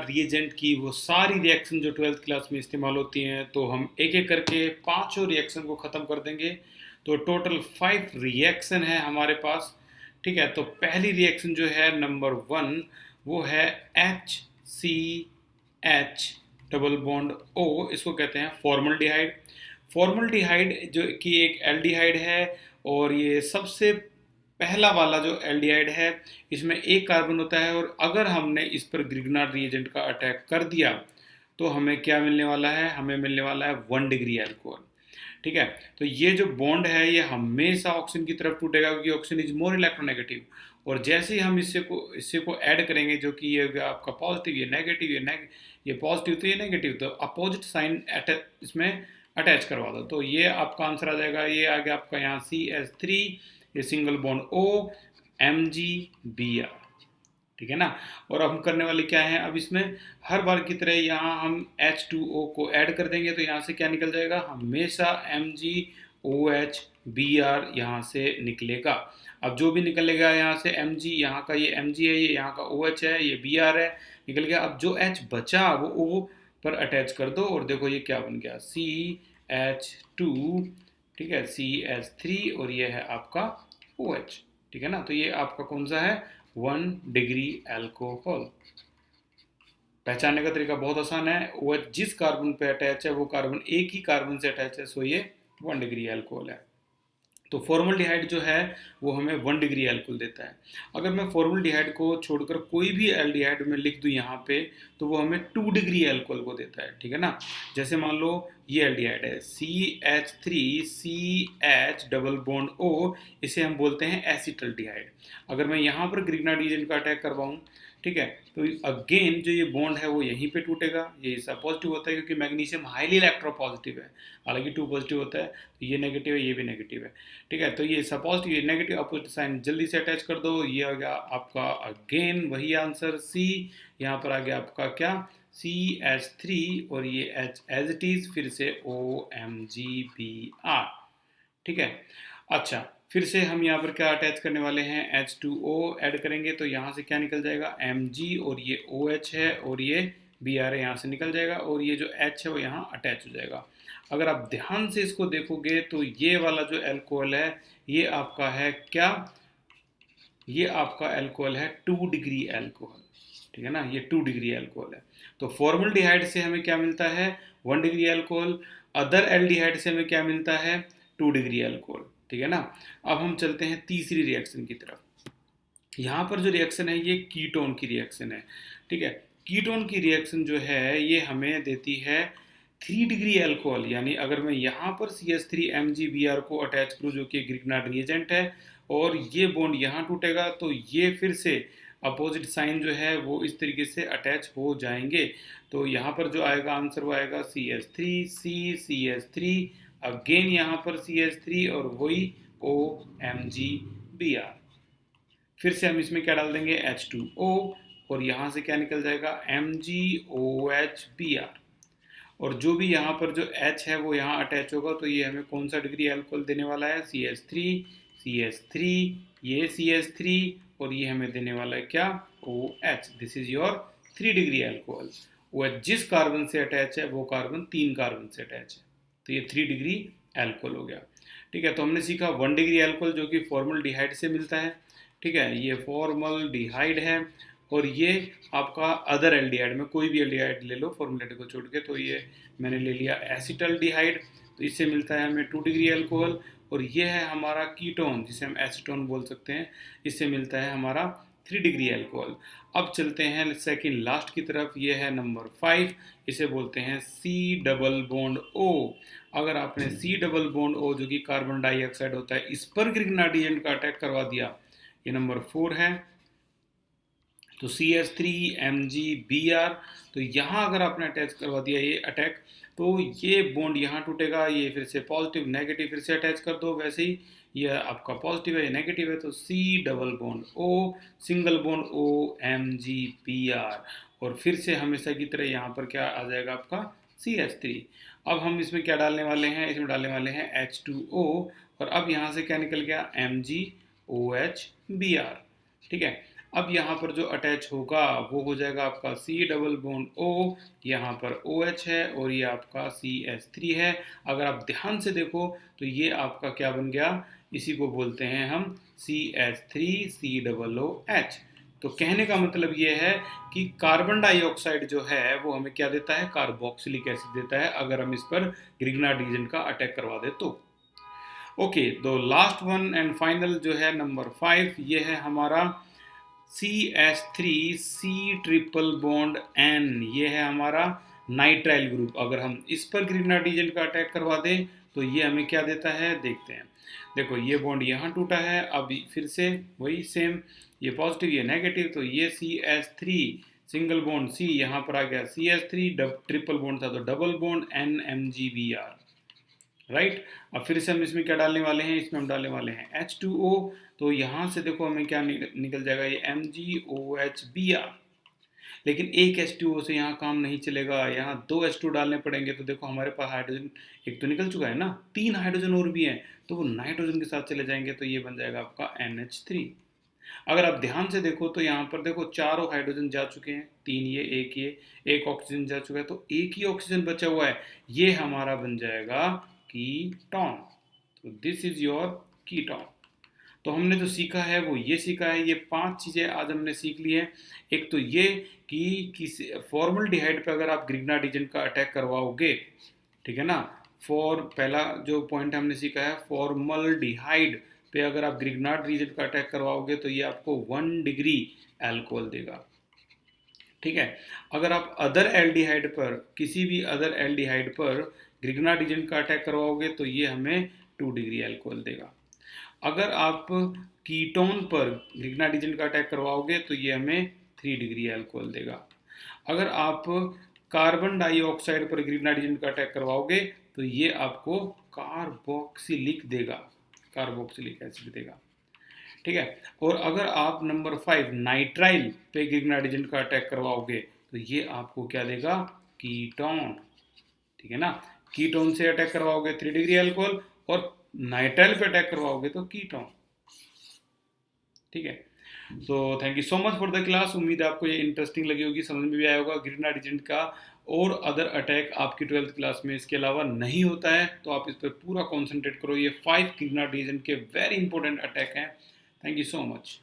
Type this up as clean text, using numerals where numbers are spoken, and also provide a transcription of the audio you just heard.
Grignard reagent की वो सारी रिएक्शन जो 12th क्लास में इस्तेमाल होती हैं, तो हम एक एक करके पांचों रिएक्शन को ख़त्म कर देंगे। तो टोटल 5 रिएक्शन है हमारे पास। ठीक है, तो पहली रिएक्शन जो है नंबर 1, वो है HCH डबल बॉन्ड O, इसको कहते हैं फॉर्मल्डिहाइड। फॉर्मल्डिहाइड जो कि एक एल्डिहाइड है, और ये सबसे पहला वाला जो एल्डिहाइड है, इसमें एक कार्बन होता है, और अगर हमने इस पर ग्रिग्नार्ड रिएजेंट का अटैक कर दिया तो हमें क्या मिलने वाला है, हमें मिलने वाला है 1 डिग्री अल्कोहल। ठीक है, तो ये जो बॉन्ड है ये हमेशा ऑक्सीजन की तरफ टूटेगा, क्योंकि ऑक्सीजन इज मोर इलेक्ट्रोनेगेटिव। और जैसे ही हम इससे को ऐड करेंगे, जो कि ये आपका पॉजिटिव, ये नेगेटिव, ये पॉजिटिव, तो ये नेगेटिव, तो अपोजिट साइन इसमें अटैच करवा दो, तो ये आपका आंसर आ जाएगा। ये आ गया आपका यहाँ CH3, ये सिंगल बॉन्ड O, MgBr। ठीक है ना। और अब हम करने वाले क्या है, अब इसमें हर बार की तरह यहाँ हम H2O को ऐड कर देंगे, तो यहाँ से क्या निकल जाएगा, हमेशा MgOH Br यहाँ से निकलेगा। अब जो भी निकलेगा यहाँ से Mg, यहाँ का ये Mg है, ये यहाँ का OH है, ये Br है, निकल गया। अब जो H बचा वो O पर अटैच कर दो, और देखो ये क्या बन गया, CH2, ठीक है, CH3, और ये है आपका OH। ठीक है ना, तो ये आपका कौन सा है, 1 डिग्री अल्कोहल। पहचानने का तरीका बहुत आसान है, OH जिस कार्बन पे अटैच है वो कार्बन एक ही कार्बन से अटैच है, सो ये 1 डिग्री अल्कोहल है। तो फॉर्मल्डिहाइड जो है वो हमें 1 डिग्री अल्कोहल देता है। अगर मैं फॉर्मल्डिहाइड को छोड़कर कोई भी एल्डिहाइड में लिख दूं यहाँ पे, तो वो हमें 2 डिग्री अल्कोहल को देता है। ठीक है ना, जैसे मान लो ये एल्डिहाइड है CH3CH डबल बॉन्ड O, इसे हम बोलते हैं एसिटल्डिहाइड। अगर मैं यहाँ पर ग्रिग्नार्ड रिएजेंट का अटैक करवाऊँ, ठीक है, तो अगेन जो ये बॉन्ड है वो यहीं पे टूटेगा। ये हिस्सा पॉजिटिव होता है क्योंकि मैग्नीशियम हाईली इलेक्ट्रोपॉजिटिव है, हालांकि 2 पॉजिटिव होता है, तो ये नेगेटिव है, ये भी नेगेटिव है। ठीक है, तो ये हिस्सा पॉजिटिव, ये नेगेटिव, अपोजिट साइन जल्दी से अटैच कर दो। ये आ गया आपका अगेन वही आंसर C। यहाँ पर आ गया आपका क्या, CH3, और ये H एज इट इज, फिर से OMgBr। ठीक है, अच्छा, फिर से हम यहाँ पर क्या अटैच करने वाले हैं, H2O ऐड करेंगे, तो यहाँ से क्या निकल जाएगा, Mg, और ये OH है, और ये Br है, यहाँ से निकल जाएगा, और ये जो H है वो यहाँ अटैच हो जाएगा। अगर आप ध्यान से इसको देखोगे तो ये वाला जो अल्कोहल है ये आपका है क्या, ये आपका अल्कोहल है 2 डिग्री अल्कोहल। ठीक है ना, ये 2 डिग्री अल्कोहल है। तो फॉर्मल्डिहाइड से हमें क्या मिलता है, 1 डिग्री अल्कोहल। अदर एल्डिहाइड से हमें क्या मिलता है, 2 डिग्री अल्कोहल। ठीक है ना। अब हम चलते हैं तीसरी रिएक्शन की तरफ। यहाँ पर जो रिएक्शन है ये कीटोन की रिएक्शन है। ठीक है, कीटोन की रिएक्शन जो है ये हमें देती है 3 डिग्री अल्कोहल। यानी अगर मैं यहाँ पर CH3MgBr को अटैच करूँ, जो कि ग्रिग्नार्ड रिएजेंट है, और ये बॉन्ड यहाँ टूटेगा, तो ये फिर से अपोजिट साइन जो है वो इस तरीके से अटैच हो जाएंगे। तो यहाँ पर जो आएगा आंसर वो आएगा CH3, अगेन यहाँ पर CH3, और वही OMgBr। फिर से हम इसमें क्या डाल देंगे, H2O, और यहाँ से क्या निकल जाएगा, MgOH Br। और जो भी यहाँ पर जो H है वो यहाँ अटैच होगा, तो ये हमें कौन सा डिग्री अल्कोहल देने वाला है, CH3, ये CH3, और ये हमें देने वाला है क्या, OH। This is your 3 degree alcohol. OH जिस कार्बन से अटैच है वो कार्बन 3 कार्बन से अटैच है, तो ये 3 डिग्री अल्कोहल हो गया। ठीक है, तो हमने सीखा 1 डिग्री अल्कोहल जो कि फॉर्मल्डिहाइड से मिलता है। ठीक है, ये फॉर्मल्डिहाइड है, और ये आपका अदर एल्डिहाइड में कोई भी एल्डिहाइड ले लो फॉर्मूलेट को छोड़ के, तो ये मैंने ले लिया एसिटल्डिहाइड, तो इससे मिलता है हमें 2 डिग्री अल्कोहल। और ये है हमारा कीटोन, जिसे हम एसीटोन बोल सकते हैं, इससे मिलता है हमारा 3 डिग्री अल्कोहल। अब चलते हैं सेकंड लास्ट की तरफ, ये है नंबर 5, इसे बोलते हैं C डबल बॉन्ड O। अगर आपने C डबल बॉन्ड O जो कि कार्बन डाइऑक्साइड होता है, इस पर ग्रिग्नार्ड रिएजेंट का अटैक करवा दिया, ये नंबर 4 है, तो CH3MgBr। तो यहाँ अगर आपने अटैच करवा दिया ये अटैक, तो ये बॉन्ड यहाँ टूटेगा, ये फिर से पॉजिटिव नेगेटिव फिर से अटैच कर दो, वैसे ही ये आपका पॉजिटिव है, ये नेगेटिव है, तो C double bond O, single bond OMgBr। और फिर से हमेशा की तरह यहाँ पर क्या आ जाएगा आपका CH3। अब हम इसमें क्या डालने वाले हैं, इसमें डालने वाले हैं H2O, और अब यहाँ से क्या निकल गया, MgOH Br। ठीक है, अब यहाँ पर जो अटैच होगा वो हो जाएगा आपका C डबल बॉन्ड O, यहाँ पर OH है और ये आपका CH3 है। अगर आप ध्यान से देखो तो ये आपका क्या बन गया, इसी को बोलते हैं हम CH3 COOH। तो कहने का मतलब ये है कि कार्बन डाइऑक्साइड जो है वो हमें क्या देता है, कार्बोक्सिलिक एसिड देता है, अगर हम इस पर ग्रिग्नार्ड रीजन का अटैक करवा दे तो। ओके, तो लास्ट वन एंड फाइनल जो है नंबर 5, ये है हमारा CH3 C triple bond N। ये है हमारा नाइट्राइल ग्रुप। अगर हम इस पर ग्रिग्नार्ड रीजन का अटैक करवा दें तो ये हमें क्या देता है, देखते हैं। देखो ये बॉन्ड यहाँ टूटा है, अब फिर से वही सेम, ये पॉजिटिव ये नेगेटिव, तो ये CH3 सिंगल बॉन्ड C यहाँ पर आ गया CH3, ट्रिपल बॉन्ड था तो डबल बॉन्ड NMgBr, राइट। अब फिर से हम इसमें क्या डालने वाले हैं, इसमें हम डालने वाले हैं H2O। तो यहाँ से देखो हमें क्या निकल जाएगा, ये MgOHBr। लेकिन एक H2O से यहाँ काम नहीं चलेगा, यहाँ 2 H2 डालने पड़ेंगे। तो देखो हमारे पास हाइड्रोजन एक तो निकल चुका है ना, 3 हाइड्रोजन और भी हैं, तो वो नाइट्रोजन के साथ चले जाएंगे, तो ये बन जाएगा आपका NH3। अगर आप ध्यान से देखो तो यहाँ पर देखो चारों हाइड्रोजन जा चुके हैं, 3 ये, एक ऑक्सीजन जा चुका है, तो एक ही ऑक्सीजन बचा हुआ है, ये हमारा बन जाएगा कीटोन। तो दिस इज योर कीटोन। तो हमने जो सीखा है वो ये सीखा है, ये 5 चीज़ें आज हमने सीख ली हैं। एक तो ये कि किसी फॉर्मल्डिहाइड पे अगर आप ग्रिग्नार्ड रीजन का अटैक करवाओगे, ठीक है ना, पहला जो पॉइंट हमने सीखा है, फॉर्मल्डिहाइड पे अगर आप ग्रिग्नार्ड रीजन का अटैक करवाओगे तो ये आपको 1 डिग्री अल्कोहल देगा, ठीक है। अगर आप अदर एल्डिहाइड पर, किसी भी अदर एल्डिहाइड पर ग्रिग्नार्ड रीजन का अटैक करवाओगे तो ये हमें 2 डिग्री अल्कोहल देगा। अगर आप कीटोन पर ग्रिग्नार्ड रीजन का अटैक करवाओगे तो ये हमें 3 डिग्री अल्कोहल देगा। अगर आप कार्बन डाइऑक्साइड पर ग्रिग्नार्ड रीजन का अटैक करवाओगे तो ये आपको कार्बोक्सिलिक देगा, कार्बोक्सिलिक एसिड देगा, ठीक है। और अगर आप नंबर 5 नाइट्राइल पे ग्रिग्नार्ड रीजन का अटैक करवाओगे तो ये आपको क्या देगा, कीटोन, ठीक है ना। कीटोन से अटैक करवाओगे 3 डिग्री अल्कोहल, और नाइट्राइल पे अटैक करवाओगे तो कीटोन, ठीक है। तो thank you so much for the class. उम्मीद है आपको ये इंटरेस्टिंग लगी होगी, समझ में भी आया होगा ग्रिग्नार्ड रीजन का और अदर अटैक आपकी 12th क्लास में इसके अलावा नहीं होता है, तो आप इस पर पूरा कॉन्सेंट्रेट करो। ये 5 ग्रिग्नार्ड रीजन के वेरी इंपॉर्टेंट अटैक हैं। Thank you so much.